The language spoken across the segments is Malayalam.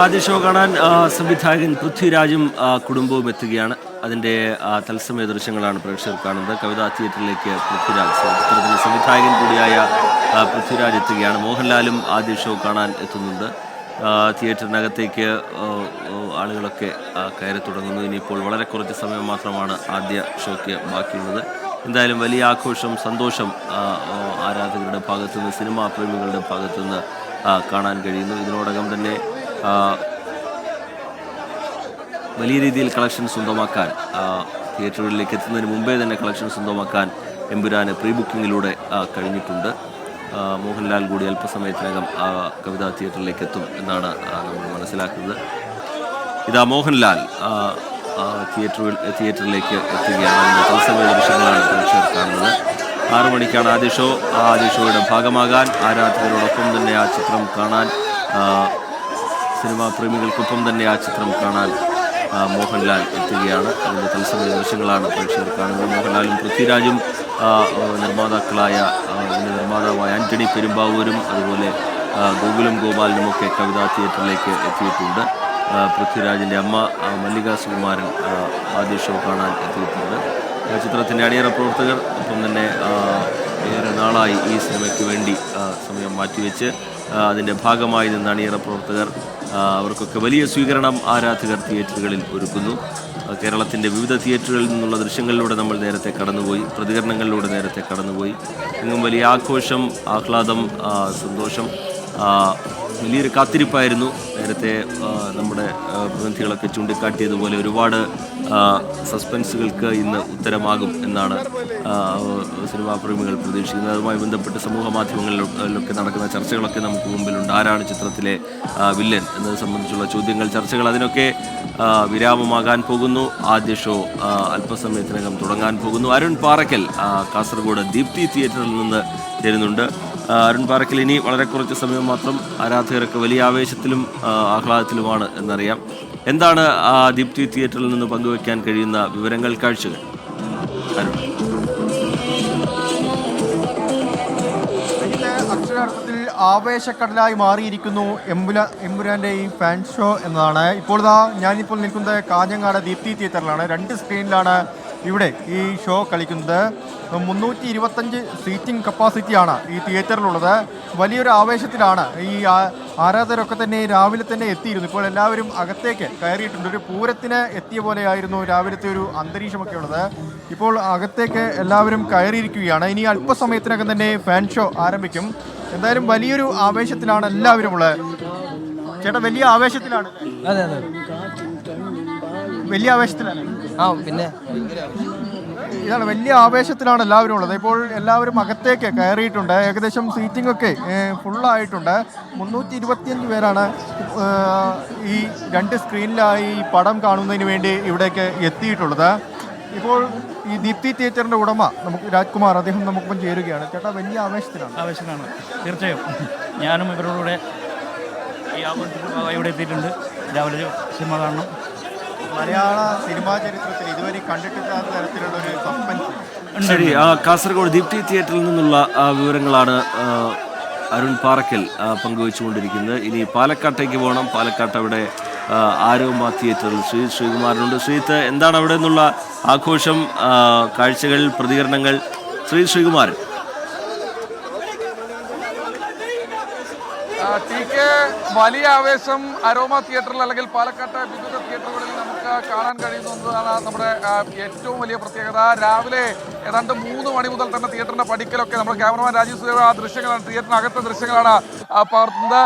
ആദ്യ ഷോ കാണാൻ സംവിധായകൻ പൃഥ്വിരാജും കുടുംബവും എത്തുകയാണ്. അതിൻ്റെ തത്സമയ ദൃശ്യങ്ങളാണ് പ്രേക്ഷകർ കാണുന്നത്. കവിതാ തിയേറ്ററിലേക്ക് പൃഥ്വിരാജ്, ചിത്രത്തിൻ്റെ സംവിധായകൻ കൂടിയായ പൃഥ്വിരാജ് എത്തുകയാണ്. മോഹൻലാലും ആദ്യ ഷോ കാണാൻ എത്തുന്നുണ്ട്. തിയേറ്ററിനകത്തേക്ക് ആളുകളൊക്കെ കയറി തുടങ്ങുന്നു. ഇനിയിപ്പോൾ വളരെ കുറച്ച് സമയം മാത്രമാണ് ആദ്യ ഷോയ്ക്ക് ബാക്കിയുള്ളത്. എന്തായാലും വലിയ ആഘോഷം, സന്തോഷം ആരാധകരുടെ ഭാഗത്തുനിന്ന്, സിനിമാ പ്രേമികളുടെ ഭാഗത്തുനിന്ന് കാണാൻ കഴിയുന്നു. ഇതിനോടകം തന്നെ വലിയ രീതിയിൽ കളക്ഷൻ സ്വന്തമാക്കാൻ, തിയേറ്ററുകളിലേക്ക് എത്തുന്നതിന് മുമ്പേ തന്നെ കളക്ഷൻ സ്വന്തമാക്കാൻ എമ്പുരാന് പ്രീ ബുക്കിങ്ങിലൂടെ കഴിഞ്ഞിട്ടുണ്ട്. മോഹൻലാൽ കൂടി അല്പസമയത്തിനകം കവിതാ തിയേറ്ററിലേക്ക് എത്തും എന്നാണ് നമ്മൾ മനസ്സിലാക്കുന്നത്. ഇതാ മോഹൻലാൽ തിയേറ്ററിലേക്ക് എത്തുകയാണ്. അതിൻ്റെ തത്സമയ ദൃശ്യങ്ങളാണ് പ്രേക്ഷകർ കാണുന്നത്. 6 മണിക്കാണ് ആദ്യ ഷോ. ആദ്യ ഷോയുടെ ഭാഗമാകാൻ, ആരാധകരോടൊപ്പം തന്നെ ആ ചിത്രം കാണാൻ, സിനിമാ പ്രേമികൾക്കൊപ്പം തന്നെ ആ ചിത്രം കാണാൻ മോഹൻലാൽ എത്തുകയാണ്. അതിൻ്റെ തത്സമയ ദൃശ്യങ്ങളാണ് പ്രേക്ഷകർ കാണുന്നത്. മോഹൻലാലും പൃഥ്വിരാജും നിർമ്മാതാക്കളായ നിർമ്മാതാവായ ആന്റണി പെരുമ്പാവൂരും അതുപോലെ ഗോകുലം ഗോപാലനുമൊക്കെ കവിതാ തിയേറ്ററിലേക്ക് എത്തിയിട്ടുണ്ട്. പൃഥ്വിരാജിൻ്റെ അമ്മ മല്ലിക സുകുമാരൻ ആദ്യ ഷോ കാണാൻ എത്തിയിട്ടുണ്ട്. ചിത്രത്തിൻ്റെ അണിയറ പ്രവർത്തകർ, ഒപ്പം തന്നെ ഏറെ നാളായി ഈ സിനിമയ്ക്ക് വേണ്ടി സമയം മാറ്റിവെച്ച് അതിൻ്റെ ഭാഗമായി നിന്ന് അണിയറ പ്രവർത്തകർ, അവർക്കൊക്കെ വലിയ സ്വീകരണം ആരാധകർ തിയേറ്ററുകളിൽ ഒരുക്കുന്നു. കേരളത്തിൻ്റെ വിവിധ തിയേറ്ററുകളിൽ നിന്നുള്ള ദൃശ്യങ്ങളിലൂടെ നമ്മൾ നേരത്തെ കടന്നുപോയി, പ്രതികരണങ്ങളിലൂടെ നേരത്തെ കടന്നുപോയി. എങ്ങും വലിയ ആഘോഷം, ആഹ്ലാദം, സന്തോഷം, വലിയൊരു കാത്തിരിപ്പായിരുന്നു. നേരത്തെ നമ്മുടെ പ്രതിനിധികളൊക്കെ ചൂണ്ടിക്കാട്ടിയതുപോലെ ഒരുപാട് സസ്പെൻസുകൾക്ക് ഇന്ന് ഉത്തരമാകും എന്നാണ് സിനിമാ പ്രേമികൾ പ്രതീക്ഷിക്കുന്നത്. അതുമായി ബന്ധപ്പെട്ട് സമൂഹ മാധ്യമങ്ങളിലൊക്കെ നടക്കുന്ന ചർച്ചകളൊക്കെ നമുക്ക് മുമ്പിലുണ്ട്. ആരാണ് ചിത്രത്തിലെ വില്ലൻ എന്നത് സംബന്ധിച്ചുള്ള ചോദ്യങ്ങൾ, ചർച്ചകൾ, അതിനൊക്കെ വിരാമമാകാൻ പോകുന്നു. ആദ്യ ഷോ അല്പസമയത്തിനകം തുടങ്ങാൻ പോകുന്നു. അരുൺ പാറയ്ക്കൽ കാസർഗോഡ് ദീപ്തി തിയേറ്ററിൽ നിന്ന് ചേരുന്നുണ്ട്. അരുൺ പാറയ്ക്കൽ, ഇനി വളരെ കുറച്ച് സമയം മാത്രം. ആരാധകരൊക്കെ വലിയ ആവേശത്തിലും ആഹ്ലാദത്തിലുമാണ് എന്നറിയാം. എന്താണ് ദീപ്തി തിയേറ്ററിൽ നിന്ന് പങ്കുവയ്ക്കാൻ കഴിയുന്ന വിവരങ്ങൾ, കാഴ്ചകൾ? അരുൺ. അക്ഷരാർത്ഥത്തിൽ ആവേശക്കടലായി മാറിയിരിക്കുന്നു എമ്പുരാൻ്റെ ഈ ഫാൻ ഷോ എന്നതാണ്. ഇപ്പോൾ ഞാനിപ്പോൾ നിൽക്കുന്നത് കാഞ്ഞങ്ങാട് ദീപ്തി തിയേറ്ററിലാണ്. 2 സ്ക്രീനിലാണ് ഇവിടെ ഈ ഷോ കളിക്കുന്നത്. 325 സീറ്റിംഗ് കപ്പാസിറ്റിയാണ് ഈ തിയേറ്ററിലുള്ളത്. വലിയൊരു ആവേശത്തിലാണ് ഈ ആരാധകരൊക്കെ തന്നെ രാവിലെ തന്നെ എത്തിയിരുന്നു. ഇപ്പോൾ എല്ലാവരും അകത്തേക്ക് കയറിയിട്ടുണ്ട്. ഒരു പൂരത്തിന് എത്തിയ പോലെയായിരുന്നു രാവിലത്തെ ഒരു അന്തരീക്ഷമൊക്കെ ഉള്ളത്. ഇപ്പോൾ അകത്തേക്ക് എല്ലാവരും കയറിയിരിക്കുകയാണ്. ഇനി അല്പസമയത്തിനകം തന്നെ ഫാൻ ഷോ ആരംഭിക്കും. എന്തായാലും വലിയൊരു ആവേശത്തിലാണ് എല്ലാവരും ഉള്ളത്. ചേട്ടാ, വലിയ ആവേശത്തിലാണ്. അതെ അതെ, വലിയ ആവേശത്തിലാണ്. പിന്നെ ഇതാണ്, വലിയ ആവേശത്തിലാണ് എല്ലാവരും ഉള്ളത്. ഇപ്പോൾ എല്ലാവരും അകത്തേക്ക് കയറിയിട്ടുണ്ട്. ഏകദേശം സീറ്റിംഗ് ഒക്കെ ഫുള്ളായിട്ടുണ്ട്. 325 പേരാണ് ഈ 2 സ്ക്രീനിലായി ഈ പടം കാണുന്നതിന് വേണ്ടി ഇവിടേക്ക് എത്തിയിട്ടുള്ളത്. ഇപ്പോൾ ഈ ദീപ്തി തിയേറ്ററിൻ്റെ ഉടമ രാജ്കുമാർ, അദ്ദേഹം നമുക്കൊപ്പം ചേരുകയാണ്. ചേട്ടാ, വലിയ ആവേശത്തിലാണ്. തീർച്ചയായും ഞാനും ഇവരോടുകൂടെ ഈ ഇവിടെ എത്തിയിട്ടുണ്ട്. രാവിലെ സിനിമ കാണണം. മലയാള സിനിമാ ചരിത്രത്തിൽ ഇതുവരെ കണ്ടിട്ടില്ലാത്ത തരത്തിലുള്ള ഒരു സസ്പെൻസ്. ശരി, കാസർഗോഡ് ദീപ്തി തിയേറ്ററിൽ നിന്നുള്ള വിവരങ്ങളാണ് അരുൺ പാറയ്ക്കൽ പങ്കുവെച്ചുകൊണ്ടിരിക്കുന്നത്. ഇനി പാലക്കാട്ടേക്ക് പോകണം. പാലക്കാട്ട് അവിടെ ആരോമ തിയേറ്ററിൽ ശ്രീകുമാരനുണ്ട്. ശ്രീത്ത്, എന്താണ് അവിടെ നിന്നുള്ള ആഘോഷം, കാഴ്ചകൾ, പ്രതികരണങ്ങൾ? ശ്രീകുമാരൻ. വലിയ ആവേശം അരോമ തിയേറ്ററിൽ അല്ലെങ്കിൽ പാലക്കാട്ടെ വിവിധ തിയേറ്ററുകളിൽ നമുക്ക് കാണാൻ കഴിയുന്നതാണ് നമ്മുടെ ഏറ്റവും വലിയ പ്രത്യേകത. രാവിലെ ഏതാണ്ട് 3 മണി മുതൽ തന്നെ തിയേറ്ററിന്റെ പടിക്കലൊക്കെ നമ്മുടെ ക്യാമറമാൻ രാജീവ് സുരേഷ് ആ ദൃശ്യങ്ങളാണ്, തിയേറ്ററിനകത്തെ ദൃശ്യങ്ങളാണ് പകർത്തുന്നത്.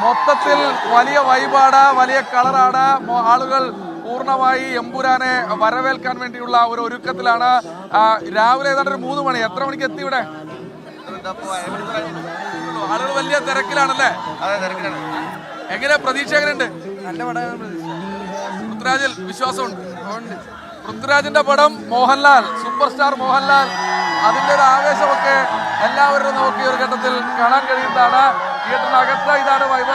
മൊത്തത്തിൽ വലിയ വൈബാണ്, വലിയ കളറാണ്. ആളുകൾ പൂർണ്ണമായി എമ്പുരാനെ വരവേൽക്കാൻ വേണ്ടിയുള്ള ഒരു ഒരുക്കത്തിലാണ്. രാവിലെ ഏതാണ്ട് ഒരു 3 മണി. എത്ര മണിക്ക് എത്തി ഇവിടെ? ആളുകൾ വലിയ തിരക്കിലാണല്ലേ? എങ്ങനെ പ്രതീക്ഷ എങ്ങനെയുണ്ട്? നല്ല പടമാണ്. പൃഥ്വിരാജിൽ വിശ്വാസമുണ്ട്. പൃഥ്വിരാജിന്റെ പടം, മോഹൻലാൽ, സൂപ്പർ സ്റ്റാർ മോഹൻലാൽ, അതിന്റെ ഒരു ആവേശമൊക്കെ എല്ലാവരും നമുക്ക് ഈ ഒരു ഘട്ടത്തിൽ കാണാൻ കഴിയുന്നതാണ്. തിയേറ്ററിനകത്ത് ഇതാണ് വൈബ.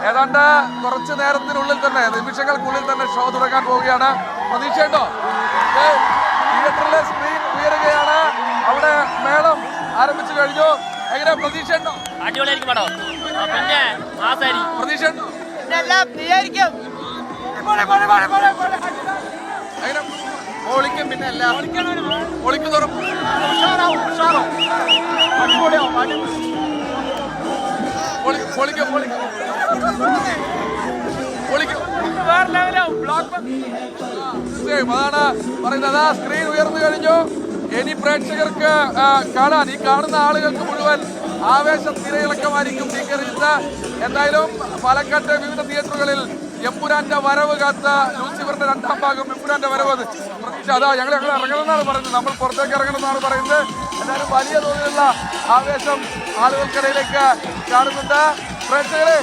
ഏതാണ്ട് കുറച്ചു നേരത്തിനുള്ളിൽ തന്നെ, നിമിഷങ്ങൾക്കുള്ളിൽ തന്നെ ഷോ തുടങ്ങാൻ പോവുകയാണ്. പ്രതീക്ഷയുണ്ടോ? തിയേറ്ററിലെ കഴിഞ്ഞു. എങ്ങനെ പ്രതീക്ഷ ഉണ്ടോ? അടിപൊളിയായിരിക്കും പടം. പിന്നെ മാസായിരിക്കും. പ്രതീക്ഷ ഉണ്ടോ? എങ്ങനെ പൊളിക്കും? പിന്നെ അല്ല പൊളിക്കും തോറും പൊളിക്കും പൊളിക്കും പൊളിക്കും. അതാണ് പറയുന്നത്. സ്ക്രീൻ ഉയർന്നു കഴിഞ്ഞു. ഇനി പ്രേക്ഷകർക്ക് കാണാൻ, ഈ കാണുന്ന ആളുകൾക്ക് മുഴുവൻ ആവേശ തിരയിളക്കമായിരിക്കും സ്വീകരിച്ചത്. എന്തായാലും പാലക്കാട്ടെ വിവിധ തിയേറ്ററുകളിൽ എമ്പുരാന്റെ വരവ് കാത്ത ലൂസിഫറിന്റെ രണ്ടാം ഭാഗം എമ്പുരാന്റെ വരവ് പ്രതീക്ഷ. അതാ ഞങ്ങൾ ഇറങ്ങണമെന്നാണ് പറയുന്നത്. നമ്മൾ പുറത്തേക്ക് ഇറങ്ങണമെന്നാണ് പറയുന്നത്. എന്തായാലും വലിയ തോതിലുള്ള ആവേശം ആളുകൾക്കിടയിലേക്ക് കാണുന്നുണ്ട്. പ്രേക്ഷകരെ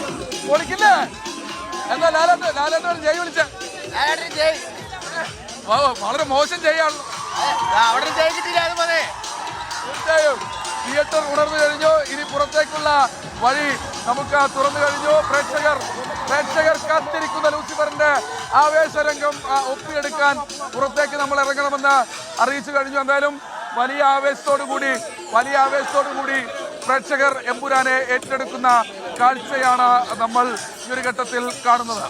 പൊളിക്കില്ലേ? എന്താ ലാലേട്ടൻ ജയ് വിളിച്ച? വളരെ മോശം ചെയ്യാണല്ലോ. തീർച്ചയായും തിയേറ്റർ ഉണർന്നു കഴിഞ്ഞു. ഇനി പുറത്തേക്കുള്ള വഴി നമുക്ക് തുറന്നു കഴിഞ്ഞു. പ്രേക്ഷകർ കാത്തിരിക്കുന്ന ലൂസിഫറിന്റെ ആവേശരംഗം ഒപ്പിയെടുക്കാൻ പുറത്തേക്ക് നമ്മൾ ഇറങ്ങണമെന്ന് അറിയിച്ചു കഴിഞ്ഞു. എന്തായാലും വലിയ ആവേശത്തോടു കൂടി പ്രേക്ഷകർ എമ്പുരാനെ ഏറ്റെടുക്കുന്ന കാഴ്ചയാണ് നമ്മൾ ഈ ഒരു ഘട്ടത്തിൽ കാണുന്നത്.